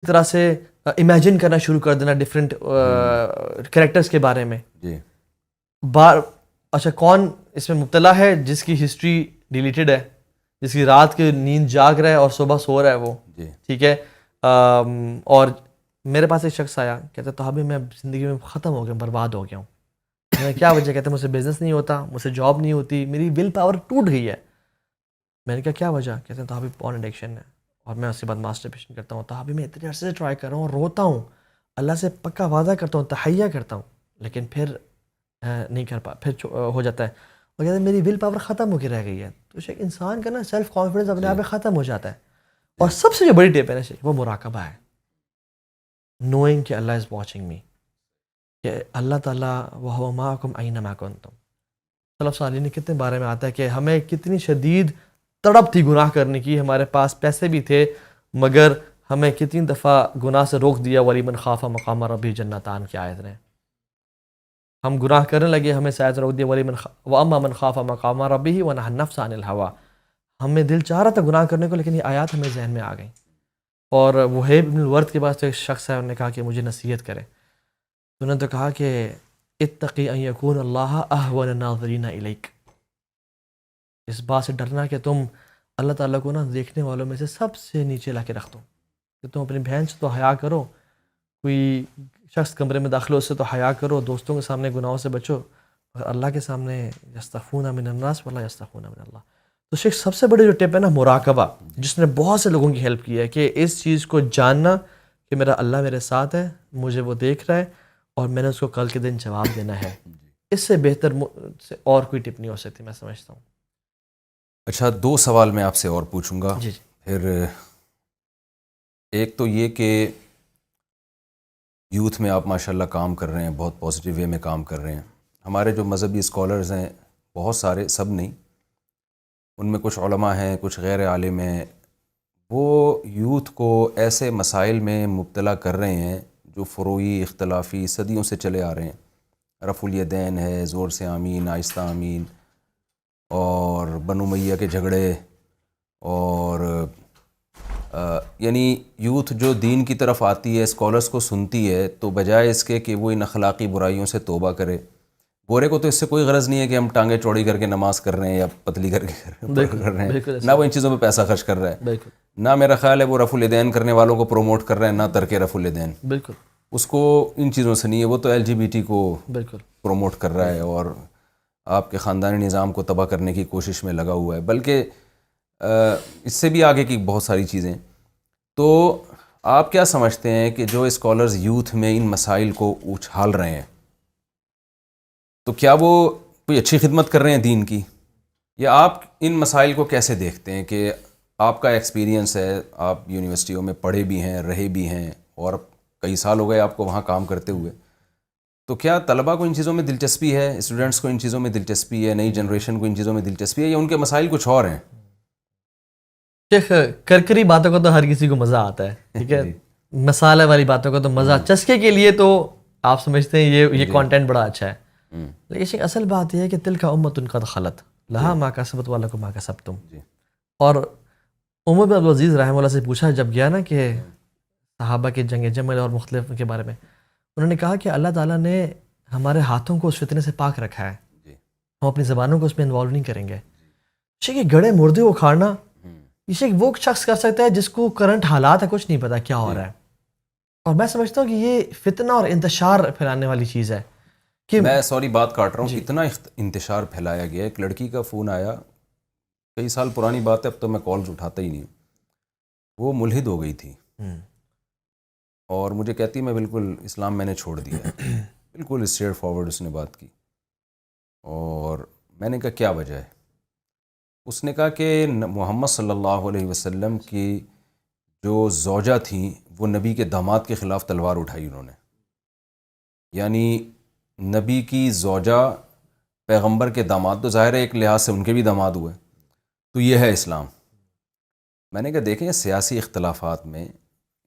طرح سے امیجن کرنا شروع کر دینا ڈفرینٹ کریکٹرز کے بارے میں. جی اچھا کون اس میں مبتلا ہے جس کی ہسٹری ڈیلیٹڈ ہے, جس کی رات کی نیند جاگ رہا ہے اور صبح سو رہا ہے وہ, ٹھیک ہے. اور میرے پاس ایک شخص آیا, کہتا تو ابھی میں زندگی میں ختم ہو گیا, برباد ہو گیا ہوں. میں کیا وجہ, کہتے مجھ سے بزنس نہیں ہوتا, مجھ سے جاب نہیں ہوتی, میری ول پاور ٹوٹ گئی ہے. میں نے کہا کیا وجہ, کہتے ہیں تو ابھی پورن ایڈکشن ہے اور میں اس کے بعد ماسٹربیشن کرتا ہوں. تو ابھی میں اتنے عرصے سے ٹرائی کر رہا ہوں, روتا ہوں, اللہ سے پکا وعدہ کرتا ہوں, تحیہ کرتا ہوں, لیکن پھر نہیں کر پھر ہو جاتا ہے. اور کہتے ہیں میری ول پاور ختم ہو کے رہ گئی ہے. تو ایک انسان کا نا سیلف کانفیڈنس اپنے آپ میں ختم ہو جاتا ہے. اور سب سے جو بڑی ٹپ ہے نا وہ مراقبہ ہے, نوئنگ کہ اللہ از واچنگ می, کہ اللہ تعالیٰ وَهُوَ مَعَكُمْ أَيْنَمَا كُنْتُمْ. سلف صالحین نے کتنے بارے میں آتا ہے کہ ہمیں کتنی شدید تڑپ تھی گناہ کرنے کی, ہمارے پاس پیسے بھی تھے مگر ہمیں کتنی دفعہ گناہ سے روک دیا. وَلِمَنْ خَافَ مَقَامَ رَبِّهِ جَنَّتَانِ کی آیت نے, ہم گناہ کرنے لگے, ہمیں شاید روک دیا. وَأَمَّا مَنْ خَافَ مَقَامَ رَبِّهِ وَنَهَى النَّفْسَ عَنِ الْهَوَىٰ. ہمیں دل چاہ رہا تھا گناہ کرنے کو, لیکن یہ آیات ہمیں ذہن میں آ گئیں. اور وہیب بن الورد کے پاس ایک شخص ہے, انہوں نے کہا کہ مجھے نصیحت کرے. تو انہوں نے تو کہا کہ اتقی ان یکون اللہ اہون الناظرین الیک, اس بات سے ڈرنا کہ تم اللہ تعالیٰ کو نا دیکھنے والوں میں سے سب سے نیچے لا کے رکھ دو, کہ تم اپنی بہن سے تو حیا کرو, کوئی شخص کمرے میں داخل ہو اس سے تو حیا کرو, دوستوں کے سامنے گناہوں سے بچو, اور اللہ کے سامنے یستخفون من الناس ولا یستخفون من اللہ. تو شیخ سب سے بڑی جو ٹپ ہے نا مراقبہ, جس نے بہت سے لوگوں کی ہیلپ کی ہے, کہ اس چیز کو جاننا کہ میرا اللہ میرے ساتھ ہے, مجھے وہ دیکھ رہا ہے اور میں نے اس کو کل کے دن جواب دینا ہے. اس سے بہتر سے اور کوئی ٹپ نہیں ہو سکتی, میں سمجھتا ہوں. اچھا, 2 سوال میں آپ سے اور پوچھوں گا. جی پھر ایک تو یہ کہ یوتھ میں آپ ماشاءاللہ کام کر رہے ہیں, بہت پازیٹیو وے میں کام کر رہے ہیں. ہمارے جو مذہبی اسکالرز ہیں بہت سارے, سب نہیں, ان میں کچھ علماء ہیں, کچھ غیر عالم ہیں, وہ یوتھ کو ایسے مسائل میں مبتلا کر رہے ہیں جو فروعی اختلافی صدیوں سے چلے آ رہے ہیں. رفع الیدین ہے, زور سے آمین, آہستہ آمین, اور بنو امیہ کے جھگڑے, اور یعنی یوتھ جو دین کی طرف آتی ہے, اسکالرس کو سنتی ہے, تو بجائے اس کے کہ وہ ان اخلاقی برائیوں سے توبہ کرے, گورے کو تو اس سے کوئی غرض نہیں ہے کہ ہم ٹانگیں چوڑی کر کے نماز کر رہے ہیں یا پتلی کر کے کر رہے ہیں, نہ وہ ان چیزوں پہ پیسہ خرچ کر رہا ہے, نہ میرا خیال ہے وہ رفع الیدین کرنے والوں کو پروموٹ کر رہے ہیں, نہ ترک رفع الیدین. بالکل اس کو ان چیزوں سے نہیں ہے, وہ تو LGBT کو بالکل پروموٹ کر رہا ہے اور آپ کے خاندانی نظام کو تباہ کرنے کی کوشش میں لگا ہوا ہے, بلکہ اس سے بھی آگے کی بہت ساری چیزیں. تو آپ کیا سمجھتے ہیں کہ جو اسکالرز یوتھ میں ان مسائل کو اچھال رہے ہیں, تو کیا وہ کوئی اچھی خدمت کر رہے ہیں دین کی, یا آپ ان مسائل کو کیسے دیکھتے ہیں؟ کہ آپ کا ایکسپیرینس ہے, آپ یونیورسٹیوں میں پڑھے بھی ہیں, رہے بھی ہیں, اور کئی سال ہو گئے آپ کو وہاں کام کرتے ہوئے, تو کیا طلباء کو ان چیزوں میں دلچسپی ہے, اسٹوڈنٹس کو ان چیزوں میں دلچسپی ہے, نئی جنریشن کو ان چیزوں میں دلچسپی ہے, یا ان کے مسائل کچھ اور ہیں؟ شیخ کرکری باتوں کا تو ہر کسی کو مزہ آتا ہے, ٹھیک ہے, مسالے والی باتوں کا تو مزہ, چسکے کے لیے تو آپ سمجھتے ہیں یہ کانٹینٹ بڑا اچھا ہے, لیکن شیخ اصل بات یہ ہے کہ تلک امۃ قد خلت لہا ما کسبت ولکم ما کسبتم. اور عمر بن عبدالعزیز رحمہ اللہ سے پوچھا جب گیا نا کہ صحابہ کے جنگ جمل اور مختلف کے بارے میں, انہوں نے کہا کہ اللہ تعالیٰ نے ہمارے ہاتھوں کو اس فتنے سے پاک رکھا ہے, ہم اپنی زبانوں کو اس میں انوالو نہیں کریں گے. شیخ یہ گڑے مردے کو اکھاڑنا, یہ شیخ وہ شخص کر سکتا ہے جس کو کرنٹ حالات ہے کچھ نہیں پتا کیا ہو رہا ہے. اور میں سمجھتا ہوں کہ یہ فتنہ اور انتشار پھیلانے والی چیز ہے. کہ میں سوری بات کاٹ رہا ہوں, اتنا انتشار پھیلایا گیا. ایک لڑکی کا فون آیا, کئی سال پرانی بات ہے, اب تو میں کالز اٹھاتا ہی نہیں, وہ ملحد ہو گئی تھی اور مجھے کہتی میں بالکل اسلام میں نے چھوڑ دیا ہے, بالکل اسٹریٹ فارورڈ اس نے بات کی. اور میں نے کہا کیا وجہ ہے؟ اس نے کہا کہ محمد صلی اللہ علیہ وسلم کی جو زوجہ تھیں وہ نبی کے داماد کے خلاف تلوار اٹھائی انہوں نے, یعنی نبی کی زوجہ پیغمبر کے داماد, تو ظاہر ہے ایک لحاظ سے ان کے بھی داماد ہوئے, تو یہ ہے اسلام. میں نے کہا دیکھیں سیاسی اختلافات میں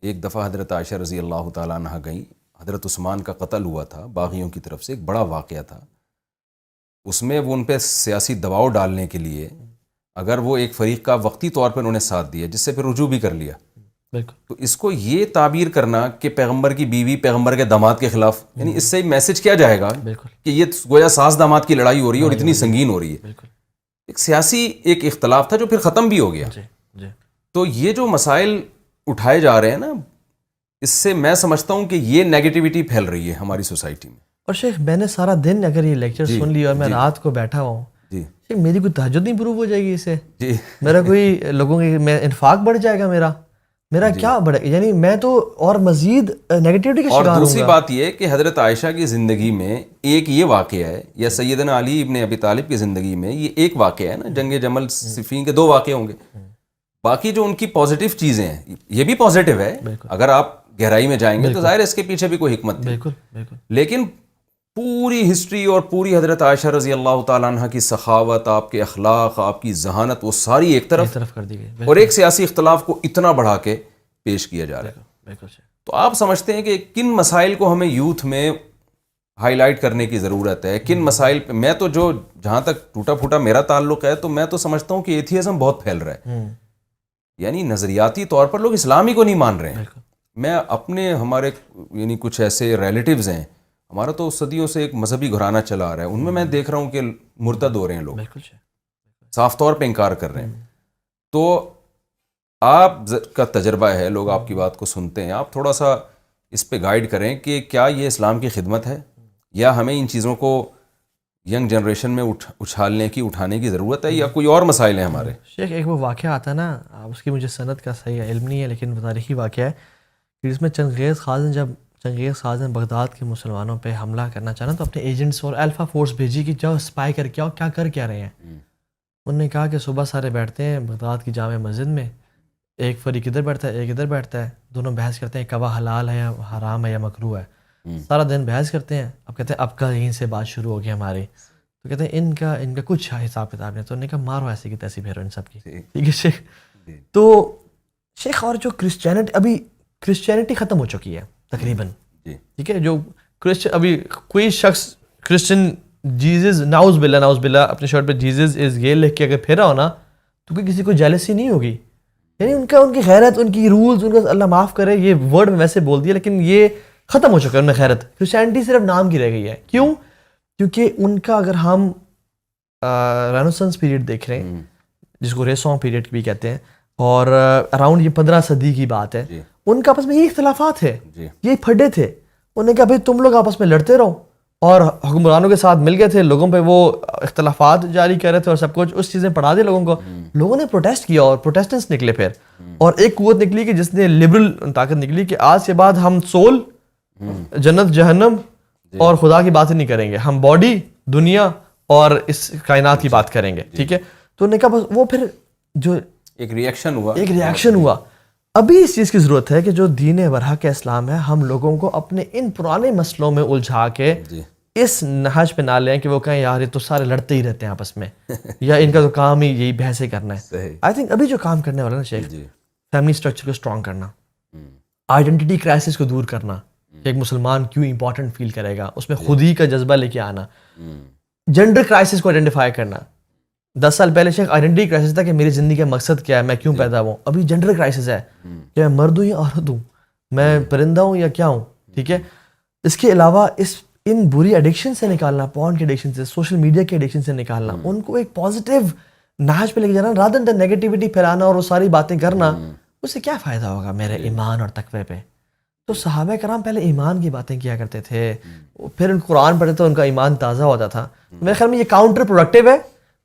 ایک دفعہ حضرت عائشہ رضی اللہ تعالیٰ عنہ گئیں, حضرت عثمان کا قتل ہوا تھا باغیوں کی طرف سے, ایک بڑا واقعہ تھا, اس میں وہ ان پہ سیاسی دباؤ ڈالنے کے لیے اگر وہ ایک فریق کا وقتی طور پر انہوں نے ساتھ دیا, جس سے پھر رجوع بھی کر لیا, بالکل. تو اس کو یہ تعبیر کرنا کہ پیغمبر کی بیوی پیغمبر کے داماد کے خلاف، یعنی اس سے میسج کیا جائے گا بالکل کہ یہ گویا ساس داماد کی لڑائی ہو رہی ہے اور اتنی سنگین ہو رہی ہے. بالکل. ایک سیاسی ایک اختلاف تھا جو پھر ختم بھی ہو گیا. جی جی. تو یہ جو مسائل اٹھائے جا رہے ہیں نا، اس سے میں سمجھتا ہوں کہ یہ نیگیٹیوٹی پھیل رہی ہے ہماری سوسائٹی میں. اور شیخ میں نے سارا دن اگر یہ لیکچر سن لی اور میں رات کو بیٹھا ہوا ہوں، جی شیخ میری کوئی تہجد نہیں پروو ہو جائے گی اس سے؟ جی میرا کوئی لوگوں کی میں انفاق بڑھ جائے گا میرا کیا بڑھے؟ یعنی میں تو اور مزید نیگیٹیوٹی کا اور شکار ہوں دوسری گا. بات یہ کہ حضرت عائشہ کی زندگی میں ایک یہ واقعہ ہے، یا سیدنا علی ابن ابی طالب کی زندگی میں یہ ایک واقعہ ہے نا، جنگ جمل صفین کے 2 واقعے ہوں گے. باقی جو ان کی پازیٹیو چیزیں ہیں یہ بھی پازیٹیو ہے، اگر آپ گہرائی میں جائیں گے تو ظاہر ہے اس کے پیچھے بھی کوئی حکمت تھی. بالکل بالکل. لیکن پوری ہسٹری اور پوری حضرت عائشہ رضی اللہ تعالیٰ عنہ کی سخاوت، آپ کے اخلاق، آپ کی ذہانت، وہ ساری ایک طرف کر دی گئی. اور ایک سیاسی اختلاف کو اتنا بڑھا کے پیش کیا جا رہا ہے. بالکل. تو آپ سمجھتے ہیں کہ کن مسائل کو ہمیں یوتھ میں ہائی لائٹ کرنے کی ضرورت ہے، کن مسائل پہ؟ میں تو جو جہاں تک ٹوٹا پھوٹا میرا تعلق ہے تو میں تو سمجھتا ہوں کہ ایتھیزم بہت پھیل رہا ہے، یعنی نظریاتی طور پر لوگ اسلام ہی کو نہیں مان رہے ہیں. میں اپنے ہمارے یعنی کچھ ایسے ریلیٹیوز ہیں، ہمارا تو صدیوں سے ایک مذہبی گھرانہ چلا آ رہا ہے، ان میں دیکھ رہا ہوں کہ مرتد ہو رہے ہیں لوگ، صاف طور پہ انکار کر رہے ہیں. تو آپ کا تجربہ ہے، لوگ آپ کی بات کو سنتے ہیں، آپ تھوڑا سا اس پہ گائیڈ کریں کہ کیا یہ اسلام کی خدمت ہے، یا ہمیں ان چیزوں کو ینگ جنریشن میں اٹھانے کی ضرورت ہے، یا کوئی اور مسائل ہیں ہمارے؟ شیخ ایک وہ واقعہ آتا ہے نا، اس کی مجھے سند کا صحیح علم نہیں ہے لیکن تاریخی واقعہ ہے کہ جس میں چنگیز خازن بغداد کے مسلمانوں پہ حملہ کرنا چاہنا تو اپنے ایجنٹس اور الفا فورس بھیجی کہ جاؤ اسپائی کر کے آؤ کیا کر کیا رہے ہیں. انہوں نے کہا کہ صبح سارے بیٹھتے ہیں بغداد کی جامع مسجد میں، ایک فریق ادھر بیٹھتا ہے ایک ادھر بیٹھتا ہے، دونوں بحث کرتے ہیں کوا حلال ہے یا حرام ہے یا مکروہ ہے. سارا دن بحث کرتے ہیں. اب کہتے ہیں اب کا یہیں سے بات شروع ہو گئی ہماری، تو کہتے ہیں ان کا کچھ حساب کتاب نہیں. تو انہوں نے کہا مارو ایسی کی تیسی پھیرو ان سب کی. ٹھیک ہے شیخ. تو شیخ اور جو کرسچینٹی ختم ہو چکی ہے تقریباً، ٹھیک ہے، جو ابھی کوئی شخص کرسچن جیزس ناؤز باللہ اپنے شرٹ پہ جیزس از یہ لکھ کے اگر پھیرا ہو نا تو کوئی کسی کو جیلسی نہیں ہوگی. یعنی ان کی غیرت، ان کی رولز، ان کا اللہ معاف کرے یہ ورڈ میں ویسے بول دیا لیکن یہ ختم ہو چکا ہے ان میں غیرت. کرسچینٹی صرف نام کی رہ گئی ہے. کیوں؟ کیونکہ ان کا اگر ہم رینیسانس پیریڈ دیکھ رہے ہیں جس کو ریسون پیریڈ بھی کہتے ہیں، اور اراؤنڈ یہ 15 صدی کی بات ہے، ان کا آپس میں یہ اختلافات ہے، یہ پھڈے تھے. انہوں نے کہا بھائی تم لوگ آپس میں لڑتے رہو، اور حکمرانوں کے ساتھ مل گئے تھے، لوگوں پہ وہ اختلافات جاری کر رہے تھے اور سب کچھ اس چیزیں پڑھا دی لوگوں کو. لوگوں نے پروٹیسٹ کیا اور پروٹیسٹنٹس نکلے پھر، اور ایک قوت نکلی کہ جس نے لبرل طاقت نکلی کہ آج کے بعد ہم سول، جنت جہنم اور خدا کی بات ہی نہیں کریں گے، ہم باڈی، دنیا اور اس کائنات کی بات کریں گے. ٹھیک ہے. تو انہوں نے کہا بس وہ پھر جو ایک ریئیکشن ہوا. ابھی اس چیز کی ضرورت ہے کہ جو دین برحق اسلام ہے ہم لوگوں کو اپنے ان پرانے مسئلوں میں الجھا کے اس نہج پہ نہ لیں کہ وہ کہیں یار یہ تو سارے لڑتے ہی رہتے ہیں آپس میں یا ان کا تو کام ہی یہی بحثیں کرنا ہے. آئی تھنک ابھی جو کام کرنے والا نا شیخ، فیملی اسٹرکچر کو اسٹرانگ کرنا، آئیڈینٹی کرائسس کو دور کرنا کہ ایک مسلمان کیوں امپورٹنٹ فیل کرے گا، اس میں خود ہی کا جذبہ لے کے آنا، جینڈر کرائسس کو آئیڈینٹیفائی کرنا. 10 سال پہلے شیخ آئیڈینٹی کرائسس تھا کہ میری زندگی کا مقصد کیا ہے، میں کیوں پیدا ہوں. ابھی جینڈر کرائسس ہے کہ میں مرد ہوں یا عورت ہوں، میں پرندہ ہوں یا کیا ہوں. ٹھیک ہے. اس کے علاوہ ان بری ایڈکشن سے نکالنا، پورن کی ایڈکشن سے، سوشل میڈیا کی ایڈکشن سے نکالنا، ان کو ایک پازیٹیو نہج پہ لے کے جانا رادر دین نیگیٹیوٹی پھیلانا اور وہ ساری باتیں کرنا. اس سے کیا فائدہ ہوگا میرے ایمان اور تقوی پہ؟ تو صحابہ کرام پہلے ایمان کی باتیں کیا کرتے تھے، پھر ان قرآن پڑھتے تو ان کا ایمان تازہ ہوتا تھا. میرے خیال میں یہ کاؤنٹر پروڈکٹیو ہے،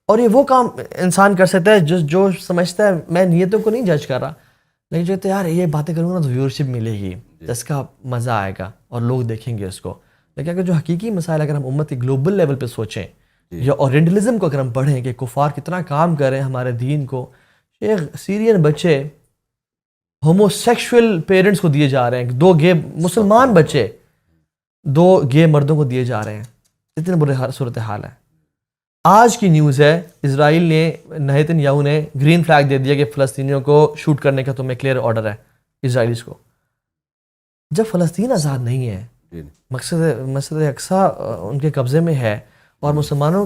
اور یہ وہ کام انسان کر سکتا ہے جو سمجھتا ہے میں نیتوں کو نہیں جج کر رہا، لیکن جو کہتے ہیں یار یہ باتیں کروں گا تو ویورشپ ملے گی، اس کا مزہ آئے گا اور لوگ دیکھیں گے اس کو. لیکن اگر جو حقیقی مسائل اگر ہم امت کے گلوبل لیول پہ سوچیں یا اورینٹلزم کو اگر ہم پڑھیں کہ کفار کتنا کام کر رہے ہیں ہمارے دین کو. شیخ سیرین بچے ہومو سیکشول پیرنٹس کو دیے جا رہے ہیں، 2 گے مسلمان بچے 2 گے مردوں کو دیے جا رہے ہیں. اتنے برے صورتحال ہے. آج کی نیوز ہے اسرائیل نے، نیتن یاہو نے گرین فلیگ دے دیا کہ فلسطینیوں کو شوٹ کرنے کا تمہیں کلیئر آرڈر ہے اسرائیلیز کو. جب فلسطین آزاد نہیں ہے، مسجد اقصیٰ ان کے قبضے میں ہے اور مسلمانوں کے